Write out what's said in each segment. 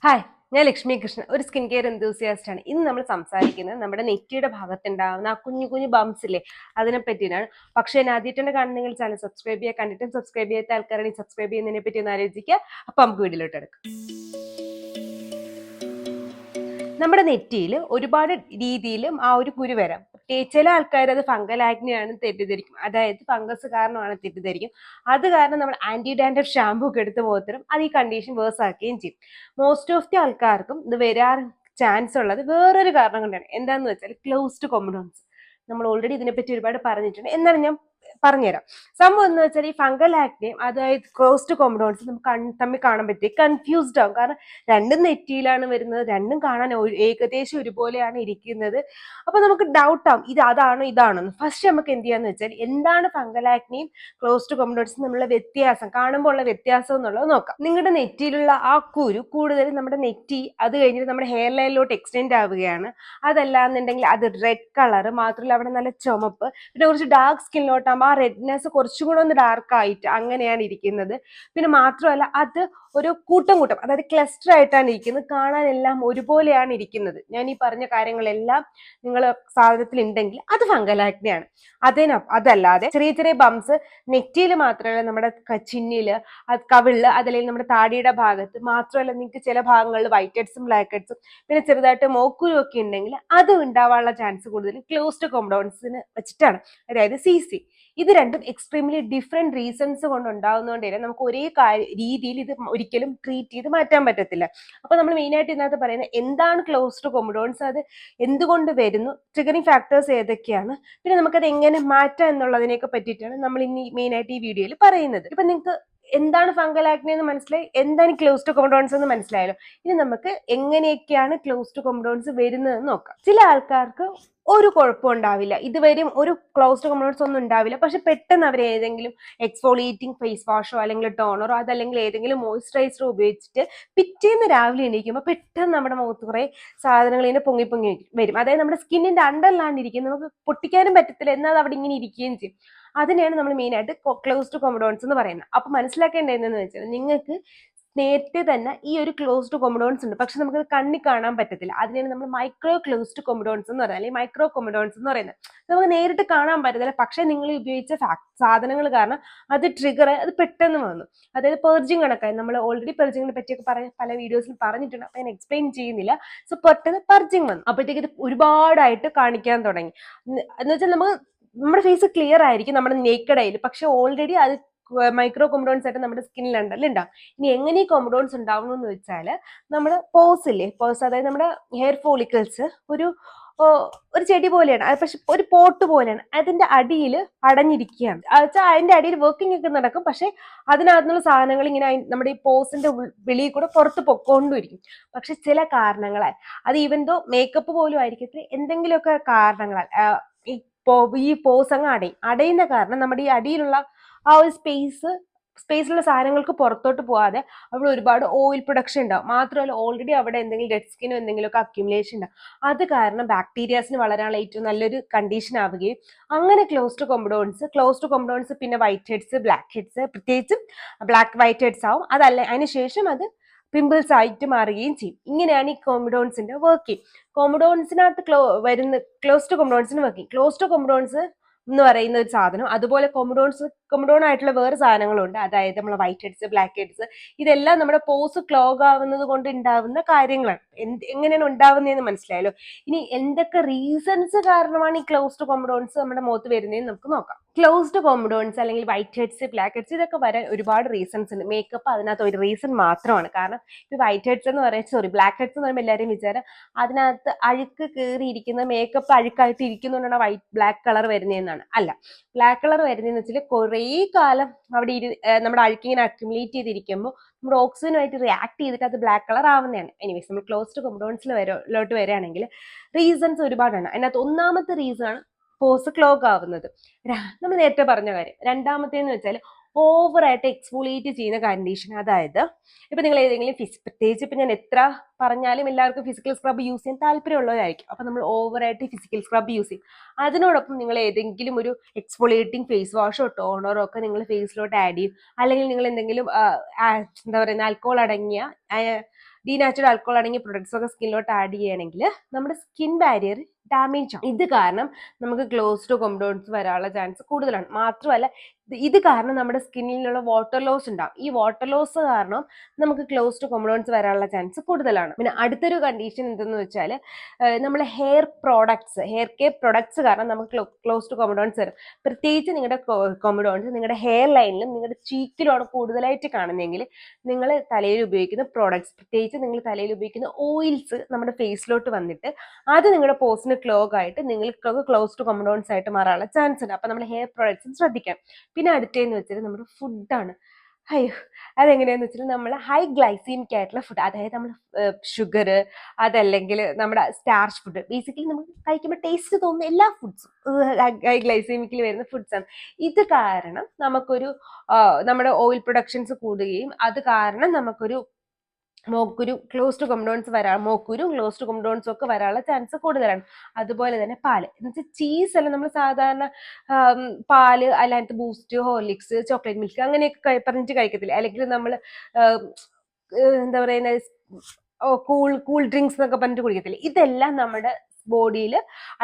Hi, ഞാൻ ലക്ഷ്മി കൃഷ്ണൻ, ഒരു skin care enthusiast ആണ്. ഇന്ന് നമ്മൾ സംസാരിക്കുന്നത് നമ്മുടെ നെറ്റിയുടെ ഭാഗത്തുണ്ടാവുന്ന ആ കുഞ്ഞു കുഞ്ഞു ബംസ് ഇല്ലേ, അതിനെ പറ്റിയാണ്. പക്ഷേ എന്നെ ആദ്യമായിട്ടാണ് കാണുന്നെങ്കിൽ ചാനൽ സബ്സ്ക്രൈബ് ചെയ്യുക, കണ്ടിട്ടും സബ്സ്ക്രൈബ് ചെയ്യാത്ത ആൾക്കാരാണെങ്കിൽ സബ്സ്ക്രൈബ് ചെയ്യുന്നതിനെ പറ്റി ഒന്ന് ആലോചിക്കുക. അപ്പൊ നമുക്ക് വീഡിയോയിലോട്ട് എടുക്കാം. നമ്മുടെ നെറ്റിയിൽ ഒരുപാട് രീതിയിലും ആ ഒരു കുരു വരാം. ചില ആൾക്കാർ അത് ഫംഗൽ ആഗ്നിയാണ് തെറ്റിദ്ധരിക്കും, അതായത് ഫംഗസ് കാരണമാണ് തെറ്റിദ്ധരിക്കും. അത് കാരണം നമ്മൾ ആന്റി ഡാൻഡ്രഫ് ഷാമ്പൂ ഒക്കെ എടുത്ത് പോകത്തരും, അത് ഈ കണ്ടീഷൻ വേഴ്സ് ആക്കുകയും ചെയ്യും. മോസ്റ്റ് ഓഫ് ദി ആൾക്കാർക്കും ഇത് വരാൻ ചാൻസ് ഉള്ളത് വേറൊരു കാരണം കൊണ്ടാണ്. എന്താന്ന് വെച്ചാൽ ക്ലോസ്ഡ് കോമ്പൗണ്ട്സ്. നമ്മൾ ഓൾറെഡി ഇതിനെപ്പറ്റി ഒരുപാട് പറഞ്ഞിട്ടുണ്ട്, എന്നാലും ഞാൻ പറഞ്ഞുതരാം. സംഭവം എന്ന് വെച്ചാൽ ഈ ഫംഗൽ ആക്നെയും അതായത് ക്ലോസ്ഡ് കോമ്പൗണ്ട്സ് നമുക്ക് തമ്മിൽ കാണാൻ പറ്റി കൺഫ്യൂസ്ഡ് ആവും. കാരണം രണ്ടും നെറ്റിയിലാണ് വരുന്നത്, രണ്ടും കാണാൻ ഏകദേശം ഒരുപോലെയാണ് ഇരിക്കുന്നത്. അപ്പൊ നമുക്ക് ഡൗട്ട് ആവും, ഇത് അതാണോ ഇതാണോ. ഫസ്റ്റ് നമുക്ക് എന്ത് ചെയ്യാന്ന് വെച്ചാൽ എന്താണ് ഫംഗൽ ആക്നെയും ക്ലോസ്ഡ് കോമ്പൗണ്ട്സും തമ്മിലുള്ള വ്യത്യാസം, കാണുമ്പോൾ ഉള്ള വ്യത്യാസം എന്നുള്ളത് നോക്കാം. നിങ്ങളുടെ നെറ്റിയിലുള്ള ആ കുരു കൂടുതലും നമ്മുടെ നെറ്റി അത് കഴിഞ്ഞിട്ട് നമ്മുടെ ഹെയർ ലൈനിലോട്ട് എക്സ്റ്റെൻഡ് ആവുകയാണ്. അതല്ലാന്നുണ്ടെങ്കിൽ അത് റെഡ് കളർ മാത്രമല്ല, അവിടെ നല്ല ചുമപ്പ്, പിന്നെ കുറച്ച് ഡാർക്ക് സ്കിന്നിലോട്ടാകുമ്പോൾ ആ റെഡ്നെസ് കുറച്ചും കൂടെ ഒന്ന് ഡാർക്ക് ആയിട്ട് അങ്ങനെയാണ് ഇരിക്കുന്നത്. പിന്നെ മാത്രമല്ല അത് ഒരു കൂട്ടം അതായത് ക്ലസ്റ്റർ ആയിട്ടാണ് ഇരിക്കുന്നത്, കാണാനെല്ലാം ഒരുപോലെയാണ് ഇരിക്കുന്നത്. ഞാൻ ഈ പറഞ്ഞ കാര്യങ്ങളെല്ലാം നിങ്ങൾ സാധനത്തിൽ ഉണ്ടെങ്കിൽ അത് ഫംഗൽ ആക്നെയാണ്. അതല്ലാതെ ചെറിയ ചെറിയ ബംസ് നെറ്റിയിൽ മാത്രമല്ല, നമ്മുടെ ചിന്നില്, കവിളില്, അതല്ലെങ്കിൽ നമ്മുടെ താടിയുടെ ഭാഗത്ത് മാത്രമല്ല, നിങ്ങൾക്ക് ചില ഭാഗങ്ങളിൽ വൈറ്റ് ഹെഡ്സും ബ്ലാക്ക് ഹെഡ്സും പിന്നെ ചെറുതായിട്ട് മോക്കുരു ഒക്കെ ഉണ്ടെങ്കിൽ അത് ഉണ്ടാവാനുള്ള ചാൻസ് കൂടുതൽ ക്ലോസ്ഡ് കോമ്പൗണ്ട്സിന് വെച്ചിട്ടാണ്, അതായത് CC. ഇത് രണ്ടും എക്സ്ട്രീംലി ഡിഫറെന്റ് റീസൺസ് കൊണ്ട് ഉണ്ടാകുന്നതുകൊണ്ട് തന്നെ നമുക്ക് ഒരേ രീതിയിൽ ഇത് ഒരിക്കലും ട്രീറ്റ് ചെയ്ത് മാറ്റാൻ പറ്റത്തില്ല. അപ്പൊ നമ്മൾ മെയിൻ ആയിട്ട് ഇതിനകത്ത് പറയുന്നത് എന്താണ് ക്ലോസ്ഡ് കോമ്പൗണ്ട്സ്, അത് എന്തുകൊണ്ട് വരുന്നു, ട്രിഗറിങ് ഫാക്ടേഴ്സ് ഏതൊക്കെയാണ്, പിന്നെ നമുക്കത് എങ്ങനെ മാറ്റാം എന്നുള്ളതിനെയൊക്കെ പറ്റിയിട്ടാണ് നമ്മൾ ഇനി മെയിൻ ആയിട്ട് ഈ വീഡിയോയിൽ പറയുന്നത്. ഇപ്പൊ നിങ്ങൾക്ക് എന്താണ് ഫംഗൽ ആക്നെ എന്ന് മനസ്സിലായി, എന്താണ് ക്ലോസ്ഡ് കോമ്പൗണ്ട്സ് എന്ന് മനസ്സിലായല്ലോ. ഇനി നമുക്ക് എങ്ങനെയൊക്കെയാണ് ക്ലോസ്ഡ് കോമ്പൗണ്ട്സ് വരുന്നതെന്ന് നോക്കാം. ചില ആൾക്കാർക്ക് ഒരു കുഴപ്പം ഉണ്ടാവില്ല, ഇതുവരെയും ഒരു ക്ലോസ്ഡ് കോമ്പൗണ്ട്സ് ഒന്നും ഉണ്ടാവില്ല. പക്ഷെ പെട്ടെന്ന് അവർ ഏതെങ്കിലും എക്സ്ഫോളിയേറ്റിംഗ് ഫേസ് വാഷോ അല്ലെങ്കിൽ ടോണറോ അതല്ലെങ്കിൽ ഏതെങ്കിലും മോയ്സ്ചറൈസറോ ഉപയോഗിച്ചിട്ട് പിറ്റേന്ന് രാവിലെ എണീക്കുമ്പോൾ പെട്ടെന്ന് നമ്മുടെ മുഖത്ത് കുറെ സാധനങ്ങൾ ഇങ്ങനെ പൊങ്ങി പൊങ്ങി വരും. അതായത് നമ്മുടെ സ്കിന്നിന്റെ അണ്ടറിലാണ്ടിരിക്കും, നമുക്ക് പൊട്ടിക്കാനും പറ്റത്തില്ല, എന്നാൽ അവിടെ ഇങ്ങനെ ഇരിക്കുകയും ചെയ്യും. അതിനെയാണ് നമ്മൾ മെയിൻ ആയിട്ട് ക്ലോസ്ഡ് കോമ്പൗണ്ട്സ് എന്ന് പറയുന്നത്. അപ്പൊ മനസ്സിലാക്കേണ്ടത് എന്തെന്ന് വെച്ചാൽ നിങ്ങൾക്ക് നേരത്തെ തന്നെ ഈ ഒരു ക്ലോസ്ഡ് കോമ്പൗണ്ട്സ് ഉണ്ട്, പക്ഷെ നമുക്ക് കണ്ണി കാണാൻ പറ്റത്തില്ല. അതിനെയാണ് നമ്മൾ മൈക്രോ ക്ലോസ്ഡ് കോമ്പൗണ്ട്സ് എന്ന് പറയുന്നത്, അല്ലെങ്കിൽ മൈക്രോ കോമ്പൗണ്ട്സ് എന്ന് പറയുന്നത്. നമുക്ക് നേരിട്ട് കാണാൻ പറ്റത്തില്ല, പക്ഷെ നിങ്ങൾ ഉപയോഗിച്ച സാധനങ്ങൾ കാരണം അത് ട്രിഗർ അത് പെട്ടെന്ന് വന്നു. അതായത് പെർജിങ് കണക്കായി, നമ്മൾ ഓൾറെഡി പെർജിങ്ങിനെ പറ്റിയൊക്കെ പല വീഡിയോസിൽ പറഞ്ഞിട്ടുണ്ട്, അപ്പൊ ഞാൻ എക്സ്പ്ലെയിൻ ചെയ്യുന്നില്ല. സോ പെട്ടെന്ന് പെർജിങ് വന്നു, അപ്പോഴത്തേക്ക് ഇത് ഒരുപാടായിട്ട് കാണിക്കാൻ തുടങ്ങി. എന്ന് വെച്ചാൽ നമ്മുടെ ഫേസ് ക്ലിയർ ആയിരിക്കും നമ്മുടെ നേക്കഡ് ആയിട്ട്, പക്ഷെ ഓൾറെഡി അത് മൈക്രോ കോമ്പൗണ്ട്സ് ആയിട്ട് നമ്മുടെ സ്കിന്നിലുണ്ടല്ലോ ഉണ്ടാവും. ഇനി എങ്ങനെ ഈ കോമ്പൗണ്ട്സ് ഉണ്ടാവുന്നു എന്ന് വെച്ചാൽ, നമ്മുടെ പോസ് ഇല്ലേ, പോസ് അതായത് നമ്മുടെ ഹെയർ ഫോളിക്കിൾസ് ഒരു ചെടി പോലെയാണ്, അത് പക്ഷെ ഒരു പോട്ട് പോലെയാണ്. അതിന്റെ അടിയിൽ അടഞ്ഞിരിക്കുകയാണ്. വെച്ചാൽ അതിന്റെ അടിയിൽ വർക്കിംഗ് ഒക്കെ നടക്കും, പക്ഷെ അതിനകത്തുനിന്നുള്ള സാധനങ്ങൾ ഇങ്ങനെ നമ്മുടെ ഈ പോസിന്റെ വെളിയിൽ കൂടെ പുറത്ത് പൊക്കോണ്ടിരിക്കും. പക്ഷെ ചില കാരണങ്ങളാൽ, അത് ഈവൻ ദോ മേക്കപ്പ് പോലും ആയിരിക്കത്തില്ല, എന്തെങ്കിലുമൊക്കെ കാരണങ്ങളാൽ ഈ പോസ് അങ്ങ് അടയുന്ന കാരണം നമ്മുടെ ഈ അടിയിലുള്ള ആ ഒരു സ്പേസിലുള്ള സാധനങ്ങൾക്ക് പുറത്തോട്ട് പോകാതെ അവിടെ ഒരുപാട് ഓയിൽ പ്രൊഡക്ഷൻ ഉണ്ടാവും. മാത്രമല്ല ഓൾറെഡി അവിടെ എന്തെങ്കിലും ഡെഡ് സ്കിനോ എന്തെങ്കിലുമൊക്കെ അക്യുമുലേഷൻ ഉണ്ടാവും. അത് കാരണം ബാക്ടീരിയാസിന് വളരാനുള്ള ഏറ്റവും നല്ലൊരു കണ്ടീഷൻ ആവുകയും അങ്ങനെ ക്ലോസ്ഡ് കോമ്പൗണ്ട്സ് പിന്നെ വൈറ്റ് ഹെഡ്സ് ബ്ലാക്ക് ഹെഡ്സ്, പ്രത്യേകിച്ചും വൈറ്റ് ഹെഡ്സ് ആവും. അതിനുശേഷം അത് പിമ്പിൾസ് ആയിട്ട് മാറുകയും ചെയ്യും. ഇങ്ങനെയാണ് ഈ കോമ്പൗണ്ട്സിന്റെ വർക്കിംഗ്. കോമ്പൗണ്ട്സിനകത്ത് ക്ലോസ്ഡ് കോമ്പൗണ്ട്സിന് വർക്കിംഗ്. ക്ലോസ്ഡ് കോമ്പൗണ്ട്സ് എന്ന് പറയുന്ന ഒരു സാധനം, അതുപോലെ കൊമഡോൺ ആയിട്ടുള്ള വേറെ സാധനങ്ങളുണ്ട്. അതായത് നമ്മൾ വൈറ്റ് ഹെഡ്സ് ബ്ലാക്ക് ഹെഡ്സ്, ഇതെല്ലാം നമ്മുടെ പോസ് ക്ലോഗ് ആവുന്നത് കൊണ്ട് ഉണ്ടാവുന്ന കാര്യങ്ങളാണ്. എങ്ങനെയാണ് ഉണ്ടാവുന്നതെന്ന് മനസ്സിലായല്ലോ. ഇനി എന്തൊക്കെ റീസൺസ് കാരണമാണ് ഈ ക്ലോസ്ഡ് കോമ്പൗണ്ട്സ് നമ്മുടെ മുഖത്ത് വരുന്നതെന്ന് നമുക്ക് നോക്കാം. ക്ലോസ്ഡ് കോമ്പൗണ്ട്സ് അല്ലെങ്കിൽ വൈറ്റ് ഹെഡ്സ് ബ്ലാക്ക് ഹെഡ്സ് ഇതൊക്കെ വരാൻ ഒരുപാട് റീസൺസ് ഉണ്ട്. മേക്കപ്പ് അതിനകത്ത് ഒരു റീസൺ മാത്രമാണ്. കാരണം ഈ വൈറ്റ് ഹെഡ്സ് എന്ന് പറയുന്നത് ബ്ലാക്ക് ഹെഡ്സ് എന്ന് പറയുമ്പോൾ എല്ലാവരും വിചാരം അതിനകത്ത് അഴുക്ക് കയറിയിരിക്കുന്ന മേക്കപ്പ് അഴുക്കായിട്ട് ഇരിക്കുന്നതുകൊണ്ടാണ് ബ്ലാക്ക് കളർ വരുന്നതെന്നാണ്. അല്ല, ബ്ലാക്ക് കളർ വരുന്നതെന്ന് വെച്ചാൽ കുറേ കാലം അവിടെ നമ്മുടെ അഴുക്കിങ്ങനെ അക്യുമുലേറ്റ് ചെയ്തിരിക്കുമ്പോൾ നമ്മുടെ ഓക്സിജനുമായിട്ട് റിയാക്ട് ചെയ്തിട്ട് അത് ബ്ലാക്ക് കളർ ആവുന്നതാണ്. എനിവേസ് നമ്മൾ ക്ലോസ്ഡ് കോമ്പൗണ്ട്സിലോട്ട് വരികയാണെങ്കിൽ റീസൺസ് ഒരുപാടാണ്. അതിനകത്ത് ഒന്നാമത്തെ റീസൺ ആണ് പോസ് ക്ലോഗ് ആവുന്നത്, നമ്മൾ നേരത്തെ പറഞ്ഞ കാര്യം. രണ്ടാമത്തേന്ന് വെച്ചാൽ ഓവറായിട്ട് എക്സ്ഫോളിയേറ്റ് ചെയ്യുന്ന കണ്ടീഷൻ. അതായത് ഇപ്പൊ നിങ്ങൾ ഏതെങ്കിലും പ്രത്യേകിച്ച് ഇപ്പൊ ഞാൻ എത്ര പറഞ്ഞാലും എല്ലാവർക്കും ഫിസിക്കൽ സ്ക്രബ് യൂസ് ചെയ്യാൻ താല്പര്യമുള്ളവരായിരിക്കും. അപ്പൊ നമ്മൾ ഓവറായിട്ട് ഫിസിക്കൽ സ്ക്രബ് യൂസ് ചെയ്യും. അതിനോടൊപ്പം നിങ്ങൾ ഏതെങ്കിലും ഒരു എക്സ്ഫോളിയേറ്റിംഗ് ഫേസ് വാഷോ ടോണറോ ഒക്കെ നിങ്ങൾ ഫേസിലോട്ട് ആഡ് ചെയ്യും. അല്ലെങ്കിൽ നിങ്ങൾ എന്തെങ്കിലും എന്താ പറയുക ആൽക്കഹോൾ അടങ്ങിയ ഡീനാച്ചുറൽ ആൽക്കഹോൾ അടങ്ങിയ പ്രൊഡക്ട്സ് ഒക്കെ സ്കിന്നിലോട്ട് ആഡ് ചെയ്യുകയാണെങ്കിൽ നമ്മുടെ സ്കിൻ ബാരിയർ ഡാമേജ് ആവും. ഇത് കാരണം നമുക്ക് ക്ലോസ്ഡ് കോമ്പൗണ്ട്സ് വരാനുള്ള ചാൻസ് കൂടുതലാണ്. മാത്രമല്ല ഇത് കാരണം നമ്മുടെ സ്കിന്നിലുള്ള വാട്ടർ ലോസ് ഉണ്ടാവും. ഈ വാട്ടർ ലോസ് കാരണം നമുക്ക് ക്ലോസ്ഡ് കോമ്പൗണ്ട്സ് വരാനുള്ള ചാൻസ് കൂടുതലാണ്. പിന്നെ അടുത്തൊരു കണ്ടീഷൻ എന്തെന്ന് വെച്ചാൽ നമ്മളെ hair products, hair care products കാരണം നമുക്ക് ക്ലോസ്ഡ് കോമ്പൗണ്ട്സ് വരും. പ്രത്യേകിച്ച് നിങ്ങളുടെ കോമ്പൗണ്ട്സ് നിങ്ങളുടെ ഹെയർ ലൈനിലും നിങ്ങളുടെ ചീക്കിലുമാണ് കൂടുതലായിട്ട് കാണുന്നതെങ്കിൽ നിങ്ങൾ തലയിൽ ഉപയോഗിക്കുന്ന പ്രോഡക്ട്സ്, പ്രത്യേകിച്ച് നിങ്ങൾ തലയിൽ ഉപയോഗിക്കുന്ന ഓയിൽസ് നമ്മുടെ ഫേസിലോട്ട് വന്നിട്ട് അത് നിങ്ങളുടെ പോസിന് ക്ലോഗ് ആയിട്ട് നിങ്ങൾക്ക് ക്ലോസ്ഡ് കോമ്പൗണ്ട്സ് ആയിട്ട് മാറാനുള്ള ചാൻസ് ഉണ്ട്. അപ്പൊ നമ്മൾ ഹെയർ പ്രോഡക്ട്സും ശ്രദ്ധിക്കാം. പിന്നെ അടുത്തതെന്ന് വെച്ചാൽ നമ്മുടെ ഫുഡാണ്. അയ്യോ, അതെങ്ങനെയാന്ന് വെച്ചാൽ നമ്മൾ ഹൈ ഗ്ലൈസീമിക് ആയിട്ടുള്ള ഫുഡ്, അതായത് നമ്മൾ ഷുഗർ, അതല്ലെങ്കിൽ നമ്മുടെ സ്റ്റാർച്ച് ഫുഡ്, ബേസിക്കലി നമുക്ക് കഴിക്കുമ്പോൾ ടേസ്റ്റ് തോന്നുന്ന എല്ലാ ഫുഡ്സും ഹൈ ഗ്ലൈസീമിക്കിൽ വരുന്ന ഫുഡ്സ് ആണ്. ഇത് കാരണം നമുക്കൊരു നമ്മുടെ ഓയിൽ പ്രൊഡക്ഷൻസ് കൂടുകയും അത് കാരണം നമുക്കൊരു ക്ലോസ്ഡ് കോമ്പൗണ്ട്സ് ക്ലോസ്ഡ് കോമ്പൗണ്ട്സ് ഒക്കെ വരാനുള്ള ചാൻസ് കൂടുതലാണ്. അതുപോലെ തന്നെ പാല് എന്ന് വെച്ചാൽ ചീസ് അല്ല, നമ്മൾ സാധാരണ പാല് അല്ലാത്ത ബൂസ്റ്റ്, ഹോർലിക്സ്, ചോക്ലേറ്റ് മിൽക്ക് അങ്ങനെയൊക്കെ പറഞ്ഞിട്ട് കഴിക്കത്തില്ല. അല്ലെങ്കിൽ നമ്മൾ എന്താ പറയുന്നത് കൂൾ ഡ്രിങ്ക്സ് എന്നൊക്കെ പറഞ്ഞിട്ട് കുടിക്കത്തില്ല. ഇതെല്ലാം നമ്മുടെ ബോഡിയിൽ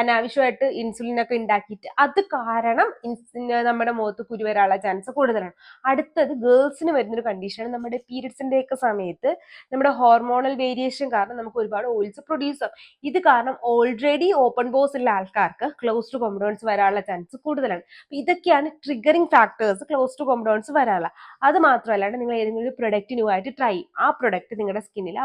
അനാവശ്യമായിട്ട് ഇൻസുലിൻ ഒക്കെ ഉണ്ടാക്കിയിട്ട് അത് കാരണം നമ്മുടെ മുഖത്ത് കുരു വരാനുള്ള ചാൻസ് കൂടുതലാണ്. അടുത്തത് ഗേൾസിന് വരുന്നൊരു കണ്ടീഷനാണ്, നമ്മുടെ പീരിയഡ്സിന്റെ ഒക്കെ സമയത്ത് നമ്മുടെ ഹോർമോണൽ വേരിയേഷൻ കാരണം നമുക്ക് ഒരുപാട് ഓയിൽസ് പ്രൊഡ്യൂസ് ആവും. ഇത് കാരണം ഓൾറെഡി ഓപ്പൺ പോസ് ഉള്ള ആൾക്കാർക്ക് ക്ലോസ്ഡ് കോമ്പൗണ്ട്സ് വരാനുള്ള ചാൻസ് കൂടുതലാണ്. ഇതൊക്കെയാണ് ട്രിഗറിങ് ഫാക്ടേഴ്സ് ക്ലോസ്ഡ് കോമ്പൗണ്ട്സ് വരാനുള്ള. അത് മാത്രമല്ലാണ്ട് നിങ്ങൾ ഏതെങ്കിലും ഒരു പ്രൊഡക്റ്റ് ന്യൂ ആയിട്ട് ട്രൈ ചെയ്യും, ആ പ്രൊഡക്റ്റ് നിങ്ങളുടെ സ്കിന്നിൽ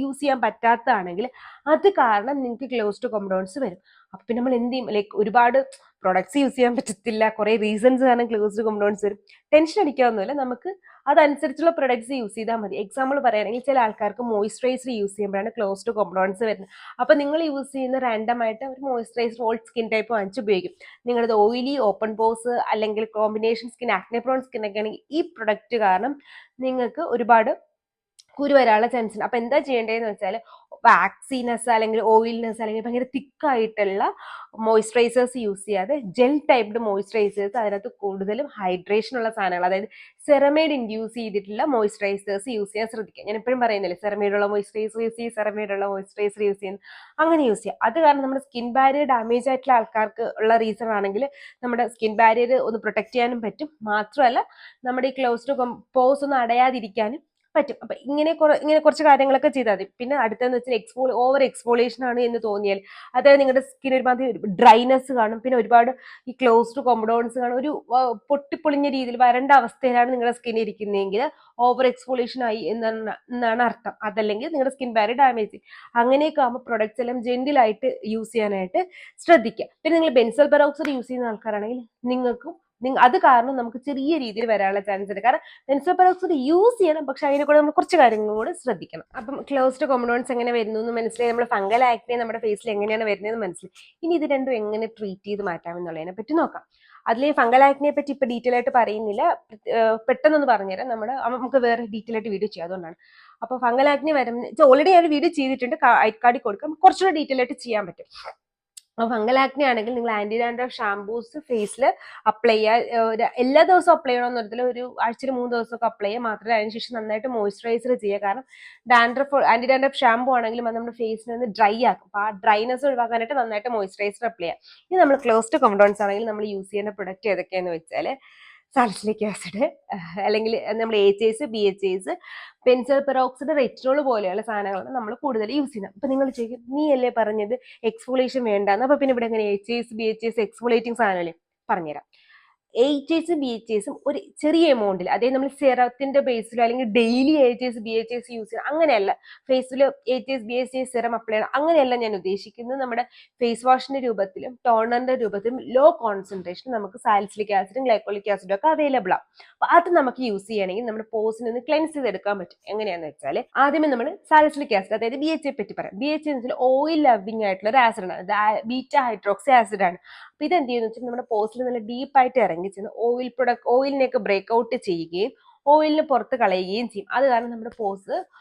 യൂസ് ചെയ്യാൻ പറ്റാത്തതാണെങ്കിൽ അത് കാരണം നിങ്ങൾക്ക് ക്ലോസ്ഡ് കോമ്പൗണ്ട്സ് വരും. അപ്പൊ പിന്നെ നമ്മൾ എന്ത് ചെയ്യും? ലൈക്ക് ഒരുപാട് പ്രൊഡക്ട്സ് യൂസ് ചെയ്യാൻ പറ്റത്തില്ല, കുറെ റീസൺസ് കാരണം ക്ലോസ്ഡ് കോമ്പൗണ്ട്സ് വരും. ടെൻഷൻ അടിക്കാവുന്നില്ല, നമുക്ക് അതനുസരിച്ചുള്ള പ്രൊഡക്ട്സ് യൂസ് ചെയ്താൽ മതി. എക്സാമ്പിൾ പറയുകയാണെങ്കിൽ ചില ആൾക്കാർക്ക് മോയ്സ്ചറൈസർ യൂസ് ചെയ്യുമ്പോഴാണ് ക്ലോസ്ഡ് കോമ്പൗണ്ട്സ് വരുന്നത്. അപ്പൊ നിങ്ങൾ യൂസ് ചെയ്യുന്ന റാൻഡം ആയിട്ട് ഒരു മോയ്സ്ചറൈസർ ഓൾഡ് സ്കിൻ ടൈപ്പ് വാങ്ങിച്ച് ഉപയോഗിക്കും. നിങ്ങളത് ഓയിലി, ഓപ്പൺ പോസ് അല്ലെങ്കിൽ combination skin, acne prone skin ഒക്കെ ആണെങ്കിൽ ഈ പ്രൊഡക്റ്റ് കാരണം നിങ്ങൾക്ക് ഒരുപാട് കുരു വരാനുള്ള ചാൻസ് ഉണ്ട്. അപ്പൊ എന്താ ചെയ്യേണ്ടതെന്ന് വെച്ചാൽ വാക്സിനെസ് അല്ലെങ്കിൽ ഓയിൽനെസ് അല്ലെങ്കിൽ ഭയങ്കര തിക്കായിട്ടുള്ള മോയ്സ്ചറൈസേഴ്സ് യൂസ് ചെയ്യാതെ ജെൽ ടൈപ്ഡ് മോയ്സ്ചറൈസേഴ്സ്, അതിനകത്ത് കൂടുതലും ഹൈഡ്രേഷൻ ഉള്ള സാധനങ്ങൾ, അതായത് സെറമൈഡ് ഇൻഡ്യൂസ് ചെയ്തിട്ടുള്ള മോയ്സ്ചറൈസേഴ്സ് യൂസ് ചെയ്യാൻ ശ്രദ്ധിക്കുക. ഞാൻ എപ്പോഴും പറയുന്നില്ലേ, സെറമൈഡുള്ള മോയ്സ്ചറൈസർ യൂസ് ചെയ്യുക, സെറമൈഡുള്ള മോയ്സ്ചറൈസർ യൂസ് ചെയ്യുന്നത്, അങ്ങനെ യൂസ് ചെയ്യുക. അത് കാരണം നമ്മുടെ സ്കിൻ ബാരിയർ ഡാമേജ് ആയിട്ടുള്ള ആൾക്കാർക്ക് ഉള്ള റീസൺ ആണെങ്കിൽ നമ്മുടെ സ്കിൻ ബാരിയർ ഒന്ന് പ്രൊട്ടക്ട് ചെയ്യാനും പറ്റും. മാത്രമല്ല നമ്മുടെ ഈ ക്ലോസ്ഡ് പോസ് ഒന്നും അടയാതിരിക്കാനും പറ്റും. അപ്പൊ ഇങ്ങനെ കുറച്ച് കാര്യങ്ങളൊക്കെ ചെയ്താൽ മതി. പിന്നെ അടുത്തെന്ന് വെച്ചാൽ ഓവർ എക്സ്ഫോളിയേഷൻ ആണ് എന്ന് തോന്നിയാൽ, അതായത് നിങ്ങളുടെ സ്കിൻ ഒരുമാതിരി ഡ്രൈനെസ് കാണും, പിന്നെ ഒരുപാട് ഈ ക്ലോസ്ഡ് കോമ്പൗണ്ട്സ് കാണും, ഒരു പൊട്ടിപ്പൊളിഞ്ഞ രീതിയിൽ വരണ്ട അവസ്ഥയിലാണ് നിങ്ങളുടെ സ്കിൻ ഇരിക്കുന്നതെങ്കിൽ ഓവർ എക്സ്ഫോളിയേഷൻ ആയി എന്നാണ് അർത്ഥം. അതല്ലെങ്കിൽ നിങ്ങളുടെ സ്കിൻ ബാരിയർ ഡാമേജ്. അങ്ങനെയൊക്കെ ആകുമ്പോൾ പ്രൊഡക്ട്സ് എല്ലാം ജെന്റിലായിട്ട് യൂസ് ചെയ്യാനായിട്ട് ശ്രദ്ധിക്കുക. പിന്നെ നിങ്ങൾ ബെൻസോൾ പെറോക്സൈഡ് യൂസ് ചെയ്യുന്ന ആൾക്കാരാണെങ്കിൽ നിങ്ങൾക്കും അത് കാരണം നമുക്ക് ചെറിയ രീതിയിൽ വരാനുള്ള ചാൻസ് ഉണ്ട്. കാരണം ബെൻസോൾ പെറോക്സൈഡ് യൂസ് ചെയ്യണം, പക്ഷെ അതിനെ കൂടെ നമ്മൾ കുറച്ച് കാര്യങ്ങളും കൂടെ ശ്രദ്ധിക്കണം. അപ്പം ക്ലോസ്ഡ് കോമ്പൗണ്ട്സ് എങ്ങനെ വരുന്നു എന്ന് മനസ്സിലായി, നമ്മൾ ഫംഗൽ ആക്നെ നമ്മുടെ ഫേസിൽ എങ്ങനെയാണ് വരുന്നതെന്ന് മനസ്സിലായി. ഇനി ഇത് രണ്ടും എങ്ങനെ ട്രീറ്റ് ചെയ്ത് മാറ്റാം എന്നുള്ളതിനെ പറ്റി നോക്കാം. അതിൽ ഫംഗൽ ആക്നെ പറ്റി ഇപ്പൊ ഡീറ്റെയിൽ ആയിട്ട് പറയുന്നില്ല, പെട്ടെന്നൊന്ന് പറഞ്ഞുതരാം. നമുക്ക് വേറെ ഡീറ്റെയിൽ ആയിട്ട് വീഡിയോ ചെയ്യാം, അതുകൊണ്ടാണ്. അപ്പൊ ഫംഗൽ ആക്നെ വരുന്ന ഓൾറെഡി ഞാൻ വീഡിയോ ചെയ്തിട്ടുണ്ട്, ഐക്കാർഡിൽ കൊടുക്കാം, കുറച്ചുകൂടെ ഡീറ്റെയിൽ ആയിട്ട് ചെയ്യാൻ പറ്റും. അപ്പോൾ ഫംഗൽ ആക്നെ ആണെങ്കിൽ നിങ്ങൾ ആന്റി ഡാൻഡ്രഫ് ഷാംപൂസ് ഫേസിൽ അപ്ലൈ ചെയ്യുക. എല്ലാ ദിവസവും അപ്ലൈ ചെയ്യണമെന്ന് പറഞ്ഞാൽ ഒരു ആഴ്ചയിൽ 3 ദിവസമൊക്കെ അപ്ലൈ ചെയ്യുക. മാത്രമല്ല അതിനുശേഷം നന്നായിട്ട് മോയ്സ്ചറൈസർ ചെയ്യുക. കാരണം ആന്റി ഡാൻഡ്രഫ് ഷാമ്പൂ ആണെങ്കിലും അത് നമ്മുടെ ഫേസിനെ ഒന്ന് ഡ്രൈ ആക്കും. അപ്പോൾ ആ ഡ്രൈനെസ് ഒഴിവാക്കാനായിട്ട് നന്നായിട്ട് മോയ്സ്ചറൈസർ അപ്ലൈ ചെയ്യുക. ഇനി നമ്മൾ ക്ലോസ്ഡ് കോമ്പൗണ്ട്സ് ആണെങ്കിൽ നമ്മൾ യൂസ് ചെയ്യുന്ന പ്രൊഡക്റ്റ് ഏതൊക്കെയാന്ന് വെച്ചാൽ സാലിസിലിക് ആസിഡ്, അല്ലെങ്കിൽ നമ്മൾ HAs, BHAs, benzoyl peroxide, retinol പോലെയുള്ള സാധനങ്ങളാണ് നമ്മൾ കൂടുതൽ യൂസ് ചെയ്യുന്നത്. അപ്പൊ നിങ്ങൾ ചോദിക്കും, നീ അല്ലേ പറഞ്ഞത് എക്സ്ഫോളിയേഷൻ വേണ്ടാന്ന്, അപ്പൊ പിന്നെ ഇവിടെ എങ്ങനെ HAs, BHAs എക്സ്ഫോളിയേറ്റിംഗ് സാധനമല്ലേ? പറഞ്ഞുതരാം. HAs, BHAs ഒരു ചെറിയ എമൗണ്ടിൽ, അതായത് നമ്മൾ സെറത്തിന്റെ ബേസിലോ അല്ലെങ്കിൽ ഡെയിലി HAs, BHAs യൂസ് ചെയ്യണം അങ്ങനെയല്ല. ഫേസിൽ HAs, BHAs സെറം അപ്ലൈ ചെയ്യണം അങ്ങനെയല്ല ഞാൻ ഉദ്ദേശിക്കുന്നത്. നമ്മുടെ ഫേസ് വാഷിന്റെ രൂപത്തിലും ടോണറിന്റെ രൂപത്തിലും ലോ കോൺസെൻട്രേഷൻ നമുക്ക് സാലിസിലിക് ആസിഡും ഗ്ലൈക്കോളിക് ആസിഡും ഒക്കെ അവൈലബിൾ ആണ്. അപ്പൊ അത് നമുക്ക് യൂസ് ചെയ്യണമെങ്കിൽ നമ്മുടെ പോസിനെ ഒന്ന് ക്ലെൻസ് ചെയ്തെടുക്കാൻ പറ്റും. എങ്ങനെയാന്ന് വെച്ചാൽ ആദ്യമേ നമ്മൾ സാലിസിലിക് ആസിഡ്, അതായത് BHA പറ്റി പറയാം. BHA എന്ന് വെച്ചാൽ ഓയിൽ ലവിങ് ആയിട്ടുള്ള ഒരു ആസിഡാണ്, ബീറ്റ ഹൈഡ്രോക്സി ആസിഡ് ആണ്. അപ്പൊ ഇത് എന്ത് ചെയ്യുന്ന വെച്ചാൽ നമ്മുടെ പോസിൽ നല്ല ഡീപ്പായിട്ട് ഇറങ്ങി ചെന്ന് ഓയിലിനെയൊക്കെ ബ്രേക്ക് ഔട്ട് ചെയ്യുകയും ഓയിലിന് പുറത്ത് കളയുകയും ചെയ്യും. അത് കാരണം നമ്മുടെ പോസ്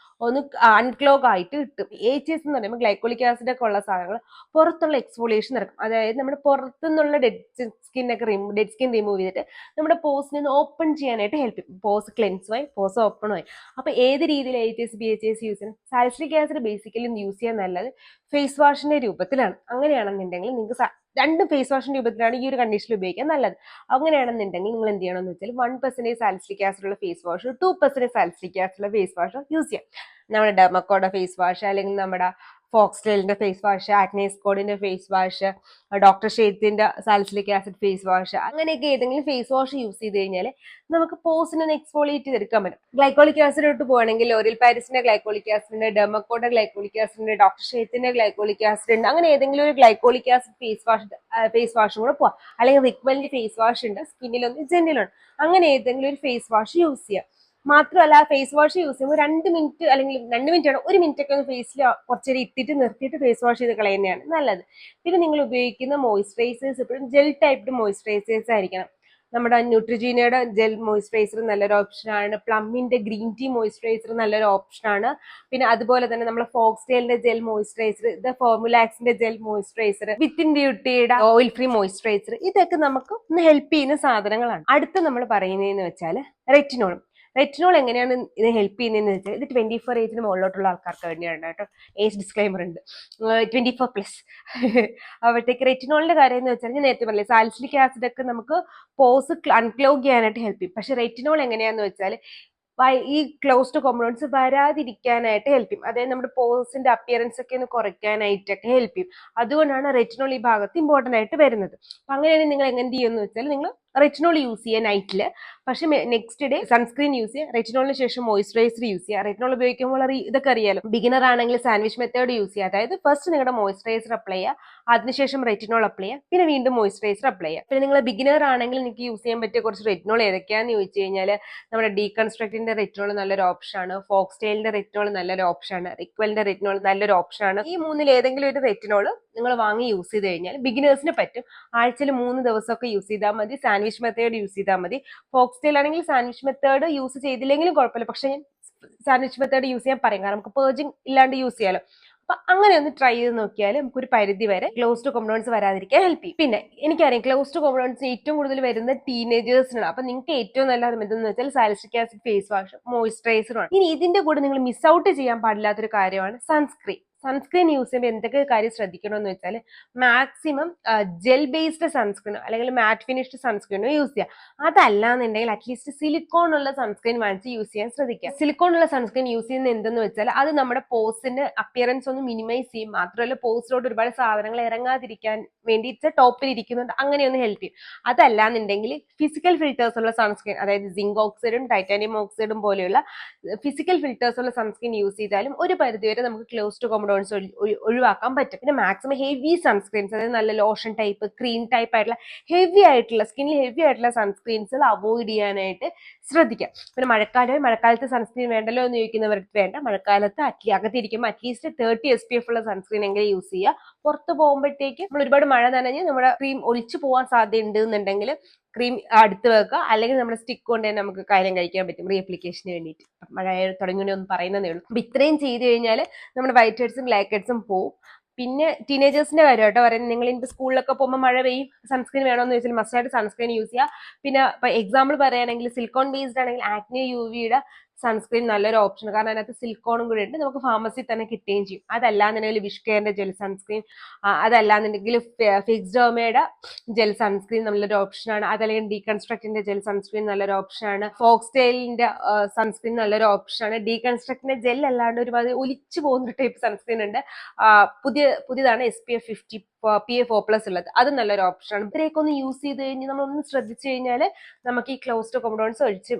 ഒന്ന് അൺക്ലോഗ് ആയിട്ട് കിട്ടും. AHAs എന്ന് പറയുമ്പോൾ ഗ്ലൈക്കോളിക് ആസിഡ് ഒക്കെ ഉള്ള സാധനങ്ങൾ പുറത്തുള്ള എക്സ്ഫോളിയേഷൻ നടക്കും. അതായത് നമ്മുടെ പുറത്തുനിന്നുള്ള ഡെഡ് സ്കിൻ റിമൂവ് ചെയ്തിട്ട് നമ്മുടെ പോസിനെ ഒന്ന് ഓപ്പൺ ചെയ്യാനായിട്ട് ഹെൽപ്പ് ചെയ്യും. പോസ് ക്ലെൻസുമായി പോസ് ഓപ്പണുമായി. അപ്പൊ ഏത് രീതിയിൽ AHAs BHAs യൂസ് ചെയ്യണം? സാലിസിലിക് ആസിഡ് ബേസിക്കലി യൂസ് ചെയ്യാൻ നല്ലത് ഫേസ് വാഷിന്റെ രൂപത്തിലാണ്. അങ്ങനെയാണെന്നുണ്ടെങ്കിൽ നിങ്ങൾക്ക് രണ്ടും ഫേസ് വാഷിന്റെ രൂപത്തിലാണ് ഈ ഒരു കണ്ടീഷനിൽ ഉപയോഗിക്കാൻ നല്ലത്. അങ്ങനെയാണെന്നുണ്ടെങ്കിൽ നിങ്ങൾ എന്ത് ചെയ്യണമെന്ന് വെച്ചാൽ 1% സാലിസിലിക് ആസിഡ് ഉള്ള ഫേസ് വാഷ് 2% സാലിസിലിക് ആസിഡ് ഉള്ള ഫേസ് വാഷ് യൂസ് ചെയ്യാം. നമ്മുടെ ഡെർമക്കോയുടെ ഫേസ് വാഷ്, അല്ലെങ്കിൽ നമ്മുടെ ഫോക്സ്റ്റൈലിന്റെ ഫേസ് വാഷ്, ആക്നേസ്കോഡിന്റെ ഫേസ് വാഷ്, ഡോക്ടർ ഷെയ്ത്തിന്റെ സാലിസിലിക് ആസിഡ് ഫേസ് വാഷ്, അങ്ങനെയൊക്കെ ഏതെങ്കിലും ഫേസ് വാഷ് യൂസ് ചെയ്ത് കഴിഞ്ഞാൽ നമുക്ക് പോസിനെ എക്സ്ഫോളിയേറ്റ് ചെയ്തെടുക്കാൻ പറ്റും. ഗ്ലൈക്കോളിക് ആസിഡ് ഇട്ട് പോവാണെങ്കിൽ ലോറിയൽ പാരിസിന്റെ ഗ്ലൈക്കോളിക് ആസിഡ് ഉണ്ട്, ഡെർമക്കോയുടെ ഗ്ലൈക്കോളിക് ആസിഡ് ഉണ്ട്, ഡോക്ടർ ഷെയ്ത്തിന്റെ ഗ്ലൈക്കോളിക് ആസിഡ് ഉണ്ട്. അങ്ങനെ ഏതെങ്കിലും ഒരു ഗ്ലൈക്കോളിക് ആസിഡ് ഫേസ് വാഷും കൂടെ പോവാം. അല്ലെങ്കിൽ റിക്വലിന്റെ ഫേസ് വാഷ് ഉണ്ട്, സ്കിന്നിലൊന്ന് ജെന്റിലുണ്ട്. അങ്ങനെ ഏതെങ്കിലും ഒരു ഫേസ് വാഷ് യൂസ് ചെയ്യാം. മാത്രമല്ല ഫേസ് വാഷ് യൂസ് ചെയ്യുമ്പോൾ 2 മിനിറ്റ് അല്ലെങ്കിൽ 2 മിനിറ്റ് ആണ്, 1 മിനിറ്റ് ഒക്കെ ഒന്ന് ഫേസിൽ കുറച്ചേരം ഇട്ടിട്ട് നിർത്തിയിട്ട് ഫേസ് വാഷ് ചെയ്ത് കളയുന്നതാണ് നല്ലത്. പിന്നെ നിങ്ങൾ ഉപയോഗിക്കുന്ന മോയ്സ്ചറൈസേഴ്സ് എപ്പോഴും ജെൽ ടൈപ്പ് മോയ്സ്ചറൈസേഴ്സ് ആയിരിക്കണം. നമ്മുടെ ന്യൂട്രിജീനയുടെ ജെൽ മോയ്സ്ചറൈസർ നല്ലൊരു ഓപ്ഷനാണ്. പ്ലമ്മിന്റെ ഗ്രീൻ ടീ മോയ്സ്ചറൈസർ നല്ലൊരു ഓപ്ഷനാണ്. പിന്നെ അതുപോലെ തന്നെ നമ്മുടെ ഫോക്സ്റ്റൈലിന്റെ ജെൽ മോയ്സ്ചറൈസർ, ഫോർമുലാക്സിന്റെ ജെൽ മോയ്സ്ചറൈസർ, വിത്തിൻ ബ്യൂട്ടിയുടെ ഓയിൽ ഫ്രീ മോയ്സ്ചറൈസർ, ഇതൊക്കെ നമുക്ക് ഒന്ന് ഹെൽപ്പ് ചെയ്യുന്ന സാധനങ്ങളാണ്. അടുത്ത നമ്മൾ പറയുന്നതെന്ന് വെച്ചാൽ റെറ്റിനോൾ. റെറ്റിനോൾ എങ്ങനെയാണ് ഇത് ഹെൽപ്പ് ചെയ്യുന്നതെന്ന് വെച്ചാൽ ഇത് 24 ഏജിന് മുകളിലോട്ടുള്ള ആൾക്കാർക്ക് വേണ്ടിയാണ് കേട്ടോ. ഏജ് ഡിസ്ക്ലൈമർ ഉണ്ട്, 24+. അപ്പോഴത്തേക്ക് റെറ്റിനോളിന്റെ കാര്യം എന്ന് വെച്ചാൽ ഞാൻ നേരത്തെ പറഞ്ഞില്ലേ, സാലിസിലിക് ആസിഡ് ഒക്കെ നമുക്ക് പോസ് അൺക്ലോഗ് ചെയ്യാനായിട്ട് ഹെൽപ്പ് ചെയ്യും. പക്ഷെ റെറ്റിനോൾ എങ്ങനെയാന്ന് വെച്ചാൽ ഈ ക്ലോസ്ഡ് കോമ്പൗണ്ട്സ് വരാതിരിക്കാനായിട്ട് ഹെൽപ്പ് ചെയ്യും. അതായത് നമ്മുടെ പോസിന്റെ അപ്പിയറൻസ് ഒക്കെ ഒന്ന് കുറയ്ക്കാനായിട്ടൊക്കെ ഹെൽപ്പ് ചെയ്യും. അതുകൊണ്ടാണ് റെറ്റിനോൾ ഈ ഭാഗത്ത് ഇമ്പോർട്ടന്റ് ആയിട്ട് വരുന്നത്. അപ്പൊ അങ്ങനെയാണെങ്കിൽ നിങ്ങൾ എങ്ങനെ ചെയ്യുമെന്ന് വെച്ചാൽ നിങ്ങൾ റെറ്റിനോൾ യൂസ് ചെയ്യുക നൈറ്റിൽ, പക്ഷെ നെക്സ്റ്റ് ഡേ സൺസ്ക്രീൻ യൂസ് ചെയ്യുക, റെറ്റിനോളിന് ശേഷം മോയ്സ്ചറൈസർ യൂസ് ചെയ്യുക. റെറ്റിനോൾ ഉപയോഗിക്കുമ്പോൾ ഇതൊക്കെ അറിയാലോ. ബിഗിനർ ആണെങ്കിൽ സാൻഡ്വിച്ച് മെത്തേഡ് യൂസ് ചെയ്യുക. അതായത് ഫസ്റ്റ് നിങ്ങളുടെ മോയ്സ്ചറൈസർ അപ്ലൈ ചെയ്യുക, അതിനുശേഷം റെറ്റിനോൾ അപ്ലൈ ചെയ്യുക, പിന്നെ വീണ്ടും മോയ്സ്ചറൈസർ അപ്ലൈ ചെയ്യുക. പിന്നെ നിങ്ങൾ ബിഗിനർ ആണെങ്കിൽ നിങ്ങൾക്ക് യൂസ് ചെയ്യാൻ പറ്റിയ കുറച്ച് റെറ്റിനോൾ ഏതൊക്കെയാന്ന് ചോദിച്ചു കഴിഞ്ഞാൽ നമ്മുടെ ഡീകൺസ്ട്രക്റ്റിന്റെ റെറ്റിനോൾ നല്ലൊരു ഓപ്ഷനാണ്, ഫോക്സ്റ്റൈലിന്റെ റെറ്റിനോൾ നല്ലൊരു ഓപ്ഷനാണ്, റിക്വലിന്റെ റെറ്റിനോൾ നല്ലൊരു ഓപ്ഷനാണ്. ഈ മൂന്നിൽ ഏതെങ്കിലും ഒരു റെറ്റിനോൾ നിങ്ങൾ വാങ്ങി യൂസ് ചെയ്ത് കഴിഞ്ഞാൽ ബിഗിനേഴ്സിന് പറ്റും. ആഴ്ചയിൽ 3 ദിവസമൊക്കെ യൂസ് ചെയ്താൽ മതി. സാൻഡ്വിച്ച് മെത്തേഡ് യൂസ് ചെയ്താൽ മതി. ഫോക്സ്റ്റൈൽ ആണെങ്കിൽ സാൻഡ്വിച്ച് മെത്തേഡ് യൂസ് ചെയ്തില്ലെങ്കിലും കുഴപ്പമില്ല, പക്ഷെ ഞാൻ സാൻഡ്വിച്ച് മെത്തേഡ് യൂസ് ചെയ്യാൻ പറയും, കാരണം നമുക്ക് പേർജിങ് ഇല്ലാണ്ട് യൂസ് ചെയ്യാലോ. അപ്പൊ അങ്ങനെ ഒന്ന് ട്രൈ ചെയ്ത് നോക്കിയാൽ നമുക്കൊരു പരിധി വരെ ക്ലോസ്ഡ് കോമ്പൗണ്ട്സ് വരാതിരിക്കാൻ ഹെൽപ്പ് ചെയ്യും. പിന്നെ എനിക്കറിയാം ക്ലോസ്ഡ് കോമ്പൗണ്ട്സ് ഏറ്റവും കൂടുതൽ വരുന്ന ടീനേജേഴ്സിനാണ്. അപ്പൊ നിങ്ങൾക്ക് ഏറ്റവും നല്ല എന്തെന്ന് വെച്ചാൽ സാലിസിലിക് ആസിഡ് ഫേസ് വാഷ് മോയ്സ്ചറൈസറുമാണ്. ഇനി ഇതിന്റെ കൂടെ നിങ്ങൾ മിസ് ഔട്ട് ചെയ്യാൻ പാടില്ലാത്തൊരു കാര്യമാണ് സൺസ്ക്രീൻ. സൺസ്ക്രീൻ യൂസ് ചെയ്യുമ്പോൾ എന്തൊക്കെ കാര്യം ശ്രദ്ധിക്കണമെന്ന് വെച്ചാൽ മാക്സിമം ജെൽ ബേസ്ഡ് സൺസ്ക്രീനോ അല്ലെങ്കിൽ മാറ്റ് ഫിനിഷ്ഡ് സൺസ്ക്രീനോ യൂസ് ചെയ്യുക. അതല്ലാന്നുണ്ടെങ്കിൽ അറ്റ്ലീസ്റ്റ് സിലിക്കോൺ ഉള്ള സൺസ്ക്രീൻ വാങ്ങിച്ച് യൂസ് ചെയ്യാൻ ശ്രദ്ധിക്കുക. സിലിക്കോൺ ഉള്ള സൺസ്ക്രീൻ യൂസ് ചെയ്യുന്നത് എന്തെന്ന് വെച്ചാൽ അത് നമ്മുടെ പോസിന്റെ അപ്പിയറൻസ് ഒന്ന് മിനിമൈസ് ചെയ്യും. മാത്രമല്ല പോസിലോട്ട് ഒരുപാട് സാധനങ്ങൾ ഇറങ്ങാതിരിക്കാൻ വേണ്ടിയിട്ട് ടോപ്പിൽ ഇരിക്കുന്നുണ്ട്, അങ്ങനെയൊന്ന് ഹെൽപ്പ് ചെയ്യും. അതല്ലാന്നുണ്ടെങ്കിൽ ഫിസിക്കൽ ഫിൽറ്റേഴ്സ് ഉള്ള സൺസ്ക്രീൻ, അതായത് സിങ്ക് ഓക്സൈഡും ടൈറ്റാനിയം ഓക്സൈഡും പോലെയുള്ള ഫിസിക്കൽ ഫിൽറ്റേഴ്സ് ഉള്ള സൺസ്ക്രീൻ യൂസ് ചെയ്താലും ഒരു പരിധിവരെ നമുക്ക് ക്ലോസ്ഡ് കോമ്പൗണ്ട്സ് ഒഴിവാക്കാൻ പറ്റും. പിന്നെ മാക്സിമം ഹെവി സൺസ്ക്രീൻസ്, അതായത് നല്ല ലോഷൻ ടൈപ്പ്, ക്രീം ടൈപ്പ് ആയിട്ടുള്ള ഹെവി ആയിട്ടുള്ള സ്കിന്നിൽ ഹെവി ആയിട്ടുള്ള സൺസ്ക്രീൻസ് അവോയ്ഡ് ചെയ്യാനായിട്ട് ശ്രദ്ധിക്കാം. പിന്നെ മഴക്കാലത്ത് സൺസ്ക്രീൻ വേണ്ടല്ലോ എന്ന് ചോദിക്കുന്നവർക്ക് വേണ്ട, മഴക്കാലത്ത് അകത്തിരിക്കുമ്പോൾ അറ്റ്ലീസ്റ്റ് 30 SPF ഉള്ള സൺസ്ക്രീൻ എങ്കിലും യൂസ് ചെയ്യുക. പുറത്ത് പോകുമ്പോഴത്തേക്ക് നമ്മൾ ഒരുപാട് മഴ നനഞ്ഞ് നമ്മുടെ ക്രീം ഒലിച്ചു പോകാൻ സാധ്യത ഉണ്ടെന്നുണ്ടെങ്കിൽ ക്രീം അടുത്ത് വെക്കുക, അല്ലെങ്കിൽ നമ്മുടെ സ്റ്റിക്ക് കൊണ്ട് തന്നെ നമുക്ക് കാര്യം കഴിക്കാൻ പറ്റും റീഅപ്ലിക്കേഷന് വേണ്ടിയിട്ട്. മഴ തുടങ്ങി ഒന്ന് പറയുന്നതേ ഉള്ളൂ. അപ്പൊ ഇത്രയും ചെയ്ത് കഴിഞ്ഞാൽ നമ്മുടെ വൈറ്റ് ഹെഡ്സും ബ്ലാക്ക് ഹെഡ്സും പോവും. പിന്നെ ടീനേജേഴ്സിന്റെ കാര്യം കേട്ടോ പറയുന്നത്, നിങ്ങൾ ഇപ്പൊ സ്കൂളിലൊക്കെ പോകുമ്പോൾ മഴ പെയ്യും, സൺസ്ക്രീൻ വേണമെന്ന് ചോദിച്ചാൽ മസ്റ്റായിട്ട് സൺസ്ക്രീൻ യൂസ് ചെയ്യുക. പിന്നെ ഇപ്പൊ എക്സാമ്പിൾ പറയുകയാണെങ്കിൽ സിലിക്കോൺ ബേസ്ഡ് ആണെങ്കിൽ ആക്നെ യുവിയുടെ സൺസ്ക്രീൻ നല്ലൊരു ഓപ്ഷൻ, കാരണം അതിനകത്ത് സിലിക്കോണും കൂടി ഉണ്ട്, നമുക്ക് ഫാർമസി തന്നെ കിട്ടുകയും ചെയ്യും. അതല്ലാന്നുണ്ടെങ്കിൽ വിഷ് കെയറിന്റെ ജെൽ സൺസ്ക്രീൻ, അതല്ലാന്നുണ്ടെങ്കിൽ ഫിക്സ്ഡോമയുടെ ജെൽ സൺസ്ക്രീൻ നല്ലൊരു ഓപ്ഷനാണ്. അതല്ലെങ്കിൽ ഡീകൺസ്ട്രക്റ്റിന്റെ ജെൽ സൺസ്ക്രീൻ നല്ലൊരു ഓപ്ഷനാണ്. ഫോക്സ്റ്റൈലിന്റെ സൺസ്ക്രീൻ നല്ലൊരു ഓപ്ഷനാണ്. ഡീകൺസ്ട്രക്റ്റിന്റെ ജെൽ അല്ലാണ്ട് ഒരുപാട് ഒലിച്ചു പോകുന്ന ടൈപ്പ് സൺസ്ക്രീൻ ഉണ്ട്, പുതിയതാണ് SPF 50 PA4+ ഉള്ളത്, അത് നല്ലൊരു ഓപ്ഷനാണ്. ഇത്രയൊക്കെ ഒന്ന് യൂസ് ചെയ്ത് കഴിഞ്ഞ് നമ്മളൊന്ന് ശ്രദ്ധിച്ചു കഴിഞ്ഞാൽ നമുക്ക് ഈ ക്ലോസ്ഡ് കോമ്പൗണ്ട്സ് ഒഴിച്ച്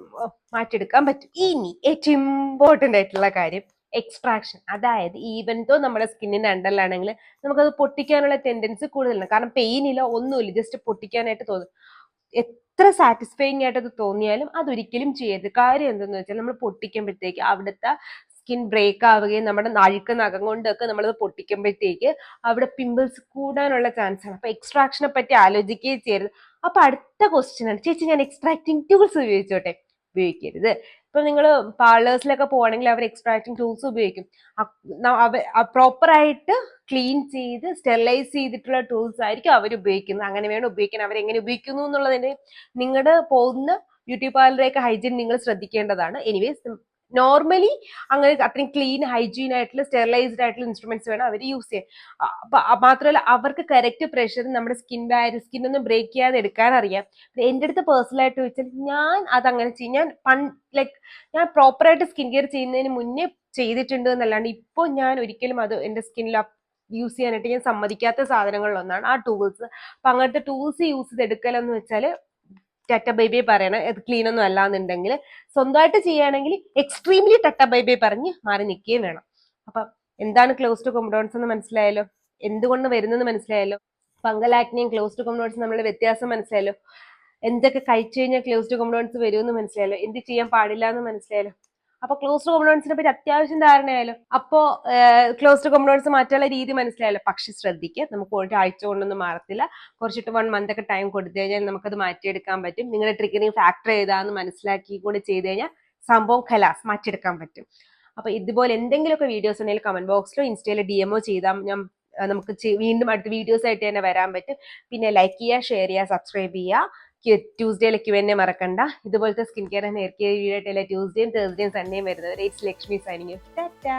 മാറ്റിയെടുക്കാൻ പറ്റും. ഇനി ഏറ്റവും ഇമ്പോർട്ടന്റ് ആയിട്ടുള്ള കാര്യം എക്സ്ട്രാക്ഷൻ. അതായത് ഈവൻ ദോ നമ്മുടെ സ്കിന്നിന്റെ അണ്ടറിലാണെങ്കിൽ നമുക്കത് പൊട്ടിക്കാനുള്ള ടെൻഡൻസി കൂടുതലാണ്, കാരണം പെയിൻ ഇല്ല, ഒന്നുമില്ല, ജസ്റ്റ് പൊട്ടിക്കാനായിട്ട് തോന്നും. എത്ര സാറ്റിസ്ഫൈങ് ആയിട്ട് അത് തോന്നിയാലും അതൊരിക്കലും ചെയ്യരുത്. കാര്യം എന്തെന്ന് വെച്ചാൽ നമ്മൾ പൊട്ടിക്കുമ്പോഴത്തേക്ക് അവിടുത്തെ സ്കിൻ ബ്രേക്ക് ആവുകയും നമ്മുടെ അഴുക്ക് നഖം കൊണ്ടൊക്കെ നമ്മളത് പൊട്ടിക്കുമ്പോഴത്തേക്ക് അവിടെ പിമ്പിൾസ് കൂടാനുള്ള ചാൻസ് ആണ്. അപ്പൊ എക്സ്ട്രാക്ഷനെ പറ്റി ആലോചിക്കുകയും ചെയ്യരുത്. അപ്പൊ അടുത്ത ക്വസ്റ്റ്യൻ ആണ്, ചേച്ചി ഞാൻ എക്സ്ട്രാക്ടിങ് ടൂൾസ് ഉപയോഗിച്ചോട്ടെ? ഉപയോഗിക്കരുത്. ഇപ്പൊ നിങ്ങൾ പാർലേഴ്സിലൊക്കെ പോവാണെങ്കിൽ അവർ എക്സ്ട്രാക്റ്റിംഗ് ടൂൾസ് ഉപയോഗിക്കും. പ്രോപ്പറായിട്ട് ക്ലീൻ ചെയ്ത് സ്റ്റെറിലൈസ് ചെയ്തിട്ടുള്ള ടൂൾസ് ആയിരിക്കും അവർ ഉപയോഗിക്കുന്നത്. അങ്ങനെ വേണം ഉപയോഗിക്കാൻ. അവരെങ്ങനെ ഉപയോഗിക്കുന്നു എന്നുള്ളതിന്റെ നിങ്ങളുടെ പോകുന്ന ബ്യൂട്ടി പാർലറേക്ക് ഹൈജീൻ നിങ്ങൾ ശ്രദ്ധിക്കേണ്ടതാണ്. എനിവേസ് നോർമലി അങ്ങനെ അത്രയും ക്ലീൻ ഹൈജീൻ ആയിട്ടുള്ള സ്റ്റെറിലൈസ്ഡ് ആയിട്ടുള്ള ഇൻസ്ട്രുമെന്റ്സ് വേണം അവർ യൂസ് ചെയ്യാൻ. മാത്രമല്ല അവർക്ക് കറക്റ്റ് പ്രഷർ നമ്മുടെ സ്കിന്നൊന്നും ബ്രേക്ക് ചെയ്യാതെ എടുക്കാൻ അറിയാം. എന്റെ അടുത്ത് പേഴ്സണൽ ആയിട്ട് ചോദിച്ചാൽ ഞാൻ അതങ്ങനെ ചെയ്യും. ഞാൻ പ്രോപ്പറായിട്ട് സ്കിൻ കെയർ ചെയ്യുന്നതിന് മുന്നേ ചെയ്തിട്ടുണ്ട് എന്നല്ലാണ്ട് ഇപ്പോൾ ഞാൻ ഒരിക്കലും അത് എന്റെ സ്കിന്നിൽ യൂസ് ചെയ്യാനായിട്ട് ഞാൻ സമ്മതിക്കാത്ത സാധനങ്ങളിലൊന്നാണ് ആ ടൂൾസ്. അപ്പൊ അങ്ങനത്തെ ടൂൾസ് യൂസ് ചെയ്ത് എടുക്കലെന്ന് വെച്ചാൽ ടറ്റ ബൈബൈ പറയണം. ഇത് ക്ലീൻ ഒന്നും അല്ലാന്നുണ്ടെങ്കിൽ സ്വന്തമായിട്ട് ചെയ്യുകയാണെങ്കിൽ എക്സ്ട്രീംലി ടറ്റ ബൈബൈ പറഞ്ഞ് മാറി നിൽക്കുകയും വേണം. അപ്പൊ എന്താണ് ക്ലോസ്ഡ് കോംഡോൺസ് എന്ന് മനസ്സിലായല്ലോ, എന്തുകൊണ്ട് വരുന്നത് മനസ്സിലായല്ലോ, ഫംഗൽ ആക്നിയും ക്ലോസ്ഡ് കോംഡോൺസും തമ്മിലുള്ള വ്യത്യാസം മനസ്സിലായല്ലോ, എന്തൊക്കെ കഴിച്ചു കഴിഞ്ഞാൽ ക്ലോസ്ഡ് കോംഡോൺസ് വരുമെന്ന് മനസ്സിലായല്ലോ, എന്ത് ചെയ്യാൻ പാടില്ല എന്ന് മനസ്സിലായല്ലോ. അപ്പൊ ക്ലോസ്ഡ് കോംഡോൺസിനെ പറ്റി അത്യാവശ്യം ധാരണയായല്ലോ. അപ്പോ ക്ലോസ്ഡ് കോംഡോൺസ് മാറ്റാനുള്ള രീതി മനസ്സിലായല്ലോ. പക്ഷെ ശ്രദ്ധിക്കുക, നമുക്ക് ഒരാഴ്ച കൊണ്ടൊന്നും മാറത്തില്ല. കുറച്ചിട്ട് 1 month ഒക്കെ ടൈം കൊടുത്തു കഴിഞ്ഞാൽ നമുക്കത് മാറ്റിയെടുക്കാൻ പറ്റും. നിങ്ങളുടെ ട്രിഗറിങ് ഫാക്ടർ ഏതാന്ന് മനസ്സിലാക്കി കൂടി ചെയ്ത് കഴിഞ്ഞാൽ സംഭവം ഖലാസ് മാറ്റിയെടുക്കാൻ പറ്റും. അപ്പൊ ഇതുപോലെ എന്തെങ്കിലുമൊക്കെ വീഡിയോസ് ഉണ്ടെങ്കിൽ കമന്റ് ബോക്സിലോ ഇൻസ്റ്റയിലോ DM ചെയ്താൽ നമുക്ക് വീണ്ടും അടുത്ത വീഡിയോസ് ആയിട്ട് തന്നെ വരാൻ പറ്റും. പിന്നെ ലൈക്ക് ചെയ്യുക, ഷെയർ ചെയ്യുക, സബ്സ്ക്രൈബ് ചെയ്യുക. ട്യൂസ്ഡേയിലെ Q&A മറക്കണ്ട. ഇതുപോലത്തെ skin care and hair care video ആയിട്ട് എല്ലാ ട്യൂസ്ഡേയും തേഴ്സ്ഡേയും സൺഡേയും വരുന്നത്. It's Lakshmi signing off. Tata.